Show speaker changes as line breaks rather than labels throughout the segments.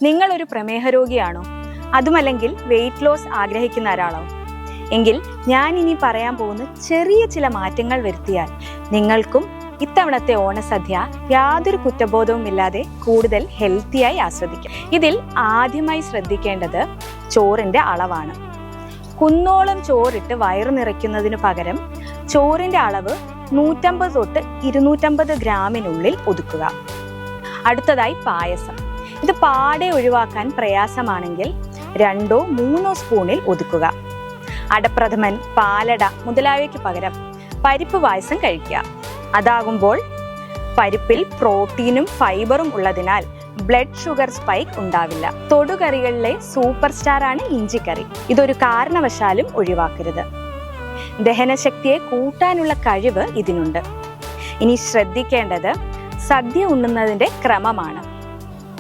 നിങ്ങളൊരു പ്രമേഹ രോഗിയാണോ? അതുമല്ലെങ്കിൽ വെയിറ്റ് ലോസ് ആഗ്രഹിക്കുന്ന ഒരാളോ? എങ്കിൽ ഞാൻ ഇനി പറയാൻ പോകുന്ന ചെറിയ ചില മാറ്റങ്ങൾ വരുത്തിയാൽ നിങ്ങൾക്കും ഇത്തവണത്തെ ഓണസദ്യ യാതൊരു കുറ്റബോധവും ഇല്ലാതെ കൂടുതൽ ഹെൽത്തിയായി ആസ്വദിക്കാം. ഇതിൽ ആദ്യമായി ശ്രദ്ധിക്കേണ്ടത് ചോറിന്റെ അളവാണ്. കുന്നോളം ചോറിട്ട് വയറു നിറയ്ക്കുന്നതിന് പകരം ചോറിന്റെ അളവ് 150 തൊട്ട് 250 ഗ്രാമിനുള്ളിൽ ഒതുക്കുക. അടുത്തതായി പായസം. ഇത് പാടെ ഒഴിവാക്കാൻ പ്രയാസമാണെങ്കിൽ 2-3 സ്പൂണിൽ ഒതുക്കുക. അടപ്രഥമൻ, പാലട മുതലായവയ്ക്ക് പകരം പരിപ്പ് പായസം കഴിക്കുക. അതാകുമ്പോൾ പരിപ്പിൽ പ്രോട്ടീനും ഫൈബറും ഉള്ളതിനാൽ ബ്ലഡ് ഷുഗർ സ്പൈക്ക് ഉണ്ടാവില്ല. തൊടുകറികളിലെ സൂപ്പർ സ്റ്റാറാണ് ഇഞ്ചിക്കറി. ഇതൊരു കാരണവശാലും ഒഴിവാക്കരുത്. ദഹനശക്തിയെ കൂട്ടാനുള്ള കഴിവ് ഇതിനുണ്ട്. ഇനി ശ്രദ്ധിക്കേണ്ടത് സദ്യ ഉണ്ണുന്നതിന്റെ ക്രമമാണ്.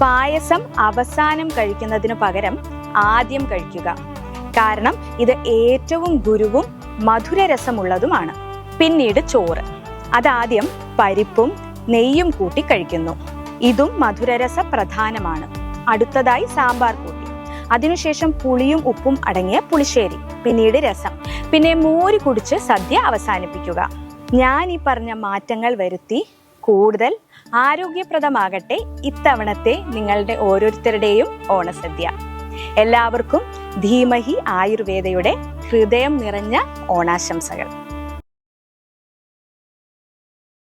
പായസം അവസാനം കഴിക്കുന്നതിന് പകരം ആദ്യം കഴിക്കുക. കാരണം ഇത് ഏറ്റവും ഗുരുവും മധുരരസമുള്ളതുമാണ്. പിന്നീട് ചോറ്. അതാദ്യം പരിപ്പും നെയ്യും കൂട്ടി കഴിക്കുന്നു. ഇതും മധുരരസ പ്രധാനമാണ്. അടുത്തതായി സാമ്പാർ കൂട്ടി, അതിനുശേഷം പുളിയും ഉപ്പും അടങ്ങിയ പുളിശ്ശേരി, പിന്നീട് രസം, പിന്നെ മോര് കുടിച്ച് സദ്യ അവസാനിപ്പിക്കുക. ഞാൻ ഈ പറഞ്ഞ മാറ്റങ്ങൾ വരുത്തി കൂടുതൽ ആരോഗ്യപ്രദമാകട്ടെ ഇത്തവണത്തെ നിങ്ങളുടെ ഓരോരുത്തരുടെയും ഓണസദ്യ. എല്ലാവർക്കും ധീമഹി ആയുർവേദയുടെ ഹൃദയം നിറഞ്ഞ ഓണാശംസകൾ.